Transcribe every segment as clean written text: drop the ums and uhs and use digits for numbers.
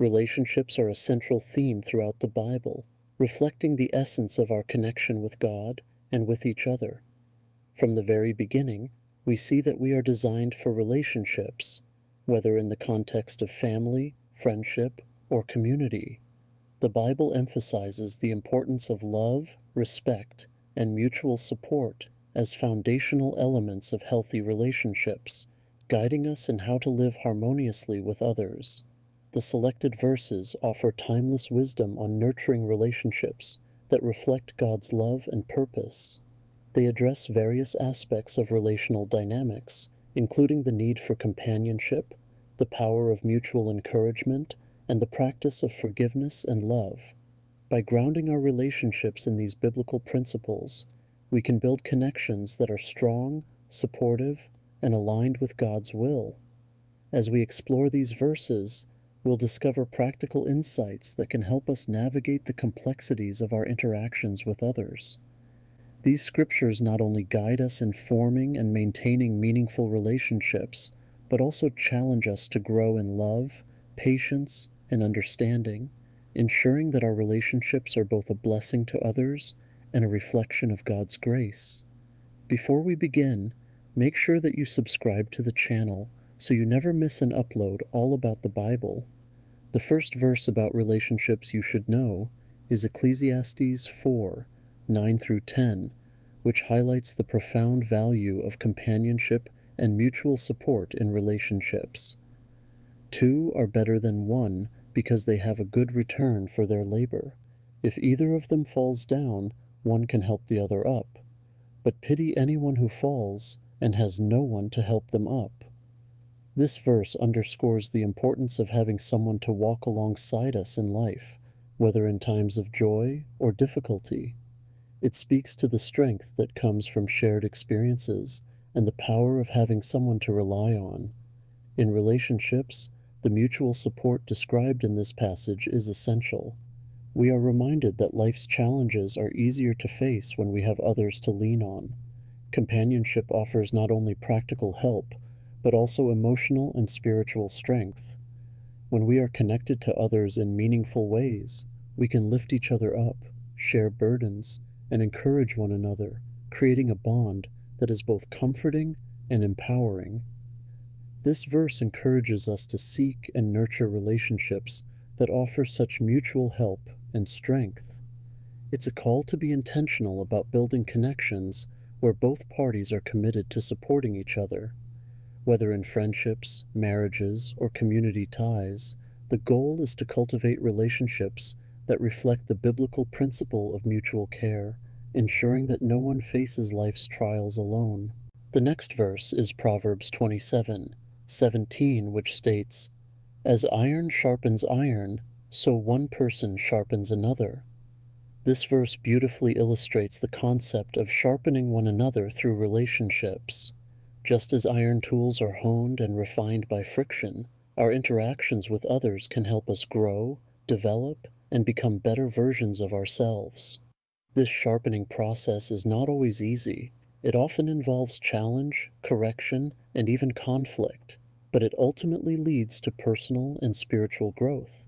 Relationships are a central theme throughout the Bible, reflecting the essence of our connection with God and with each other. From the very beginning, we see that we are designed for relationships, whether in the context of family, friendship, or community. The Bible emphasizes the importance of love, respect, and mutual support as foundational elements of healthy relationships, guiding us in how to live harmoniously with others. The selected verses offer timeless wisdom on nurturing relationships that reflect God's love and purpose. They address various aspects of relational dynamics, including the need for companionship, the power of mutual encouragement, and the practice of forgiveness and love. By grounding our relationships in these biblical principles, we can build connections that are strong, supportive, and aligned with God's will. As we explore these verses, we'll discover practical insights that can help us navigate the complexities of our interactions with others. These scriptures not only guide us in forming and maintaining meaningful relationships, but also challenge us to grow in love, patience, and understanding, ensuring that our relationships are both a blessing to others and a reflection of God's grace. Before we begin, make sure that you subscribe to the channel so you never miss an upload all about the Bible. The first verse about relationships you should know is Ecclesiastes 4:9 through 10, which highlights the profound value of companionship and mutual support in relationships. Two are better than one because they have a good return for their labor. If either of them falls down, one can help the other up. But pity anyone who falls and has no one to help them up. This verse underscores the importance of having someone to walk alongside us in life, whether in times of joy or difficulty. It speaks to the strength that comes from shared experiences and the power of having someone to rely on. In relationships, the mutual support described in this passage is essential. We are reminded that life's challenges are easier to face when we have others to lean on. Companionship offers not only practical help, but also emotional and spiritual strength. When we are connected to others in meaningful ways, we can lift each other up, share burdens, and encourage one another, creating a bond that is both comforting and empowering. This verse encourages us to seek and nurture relationships that offer such mutual help and strength. It's a call to be intentional about building connections where both parties are committed to supporting each other. Whether in friendships, marriages, or community ties, the goal is to cultivate relationships that reflect the biblical principle of mutual care, ensuring that no one faces life's trials alone. The next verse is Proverbs 27:17, which states, "As iron sharpens iron, so one person sharpens another." This verse beautifully illustrates the concept of sharpening one another through relationships. Just as iron tools are honed and refined by friction, our interactions with others can help us grow, develop, and become better versions of ourselves. This sharpening process is not always easy. It often involves challenge, correction, and even conflict, but it ultimately leads to personal and spiritual growth.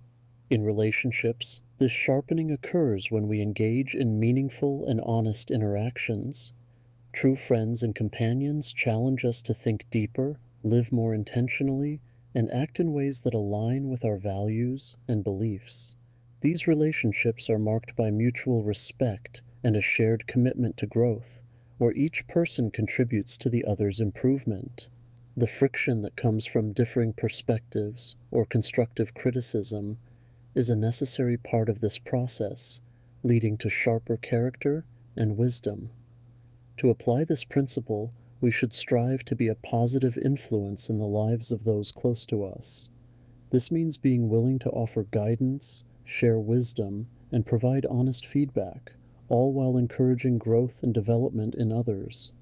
In relationships, this sharpening occurs when we engage in meaningful and honest interactions. True friends and companions challenge us to think deeper, live more intentionally, and act in ways that align with our values and beliefs. These relationships are marked by mutual respect and a shared commitment to growth, where each person contributes to the other's improvement. The friction that comes from differing perspectives or constructive criticism is a necessary part of this process, leading to sharper character and wisdom. To apply this principle, we should strive to be a positive influence in the lives of those close to us. This means being willing to offer guidance, share wisdom, and provide honest feedback, all while encouraging growth and development in others.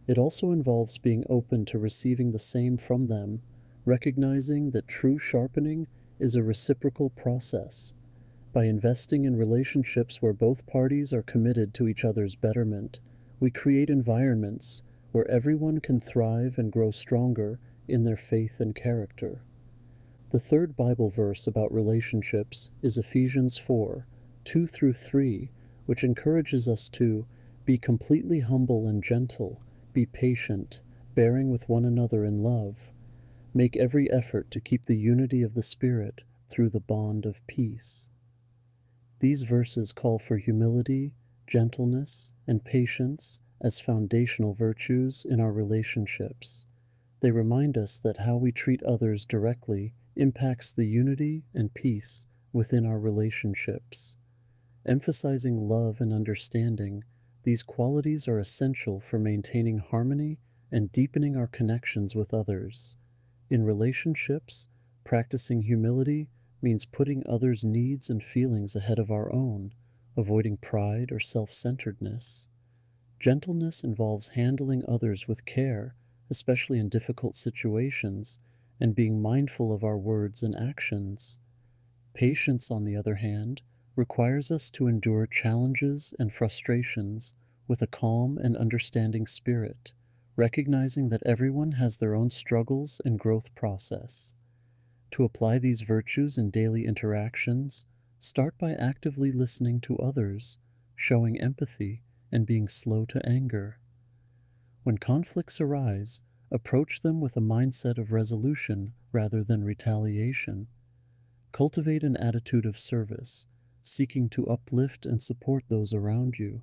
It also involves being open to receiving the same from them, recognizing that true sharpening is a reciprocal process. By investing in relationships where both parties are committed to each other's betterment, we create environments where everyone can thrive and grow stronger in their faith and character. The third Bible verse about relationships is Ephesians 4, 2 through 3, which encourages us to be completely humble and gentle, be patient, bearing with one another in love. Make every effort to keep the unity of the Spirit through the bond of peace. These verses call for humility, gentleness, and patience as foundational virtues in our relationships. They remind us that how we treat others directly impacts the unity and peace within our relationships. Emphasizing love and understanding, these qualities are essential for maintaining harmony and deepening our connections with others. In relationships, practicing humility means putting others' needs and feelings ahead of our own, avoiding pride or self-centeredness. Gentleness involves handling others with care, especially in difficult situations, and being mindful of our words and actions. Patience, on the other hand, requires us to endure challenges and frustrations with a calm and understanding spirit, recognizing that everyone has their own struggles and growth process. To apply these virtues in daily interactions, start by actively listening to others, showing empathy, and being slow to anger. When conflicts arise, approach them with a mindset of resolution rather than retaliation. Cultivate an attitude of service, seeking to uplift and support those around you.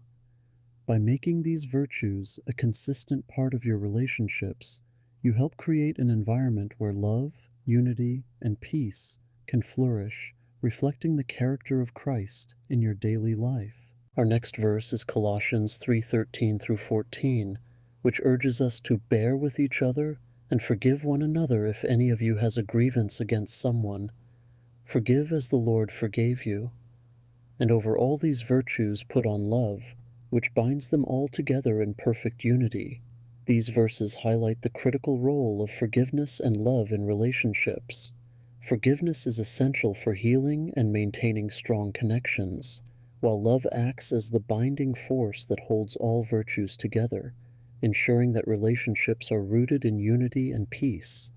By making these virtues a consistent part of your relationships, you help create an environment where love, unity, and peace can flourish, reflecting the character of Christ in your daily life. Our next verse is Colossians 3:13 through 14, which urges us to bear with each other and forgive one another if any of you has a grievance against someone. Forgive as the Lord forgave you. And over all these virtues put on love, which binds them all together in perfect unity. These verses highlight the critical role of forgiveness and love in relationships. Forgiveness is essential for healing and maintaining strong connections, while love acts as the binding force that holds all virtues together, ensuring that relationships are rooted in unity and peace.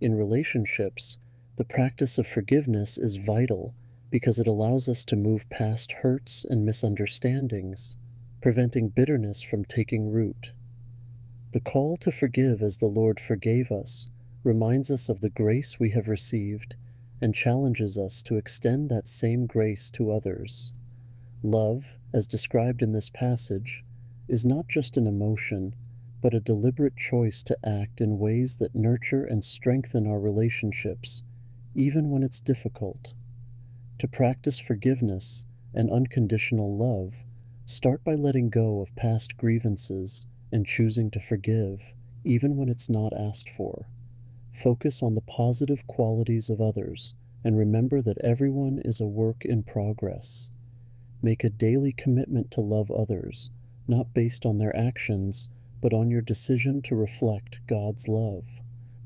In relationships, the practice of forgiveness is vital because it allows us to move past hurts and misunderstandings, preventing bitterness from taking root. The call to forgive as the Lord forgave us reminds us of the grace we have received and challenges us to extend that same grace to others. Love, as described in this passage, is not just an emotion, but a deliberate choice to act in ways that nurture and strengthen our relationships, even when it's difficult. To practice forgiveness and unconditional love, start by letting go of past grievances and choosing to forgive, even when it's not asked for. Focus on the positive qualities of others and remember that everyone is a work in progress. Make a daily commitment to love others, not based on their actions, but on your decision to reflect God's love.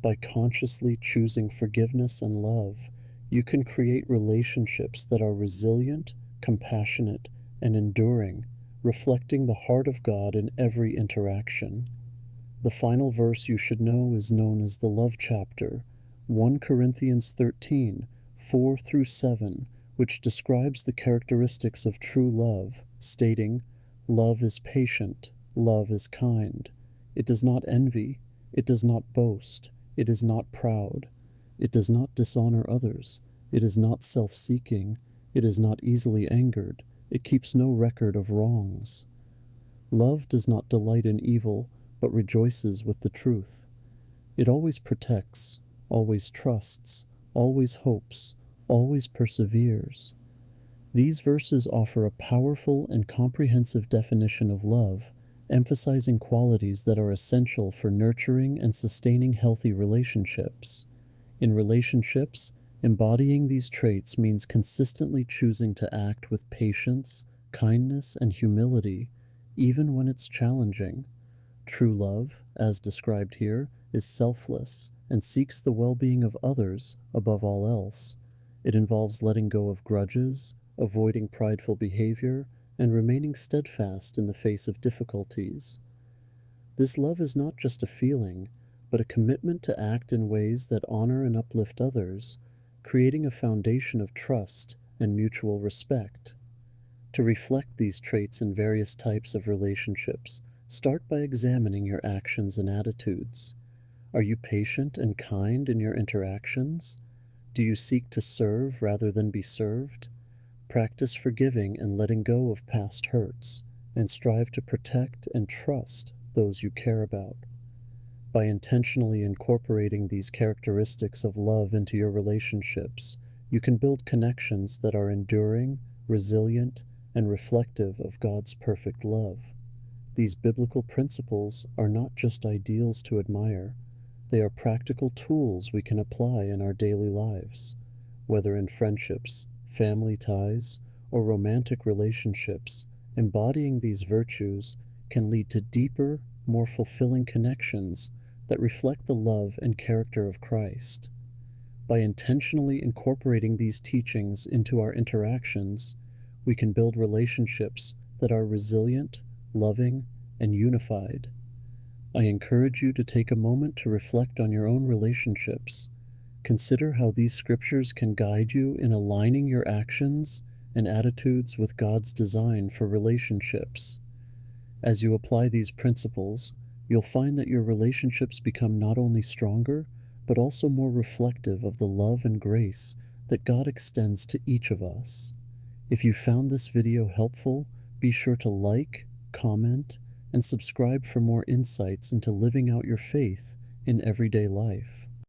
By consciously choosing forgiveness and love, you can create relationships that are resilient, compassionate, and enduring, reflecting the heart of God in every interaction. The final verse you should know is known as the love chapter, 1 Corinthians 13, 4 through 7, which describes the characteristics of true love, stating, "Love is patient, love is kind. It does not envy, it does not boast, it is not proud. It does not dishonor others, it is not self-seeking, it is not easily angered, it keeps no record of wrongs. Love does not delight in evil, but rejoices with the truth. It always protects, always trusts, always hopes, always perseveres." These verses offer a powerful and comprehensive definition of love, emphasizing qualities that are essential for nurturing and sustaining healthy relationships. In relationships, embodying these traits means consistently choosing to act with patience, kindness, and humility, even when it's challenging. True love, as described here, is selfless and seeks the well-being of others above all else. It involves letting go of grudges, avoiding prideful behavior, and remaining steadfast in the face of difficulties. This love is not just a feeling, but a commitment to act in ways that honor and uplift others, creating a foundation of trust and mutual respect. To reflect these traits in various types of relationships, start by examining your actions and attitudes. Are you patient and kind in your interactions? Do you seek to serve rather than be served? Practice forgiving and letting go of past hurts, and strive to protect and trust those you care about. By intentionally incorporating these characteristics of love into your relationships, you can build connections that are enduring, resilient, and reflective of God's perfect love. These biblical principles are not just ideals to admire, they are practical tools we can apply in our daily lives. Whether in friendships, family ties, or romantic relationships, embodying these virtues can lead to deeper, more fulfilling connections that reflect the love and character of Christ. By intentionally incorporating these teachings into our interactions, we can build relationships that are resilient, loving, and unified. I encourage you to take a moment to reflect on your own relationships. Consider how these scriptures can guide you in aligning your actions and attitudes with God's design for relationships. As you apply these principles, you'll find that your relationships become not only stronger, but also more reflective of the love and grace that God extends to each of us. If you found this video helpful, be sure to like, comment, and subscribe for more insights into living out your faith in everyday life.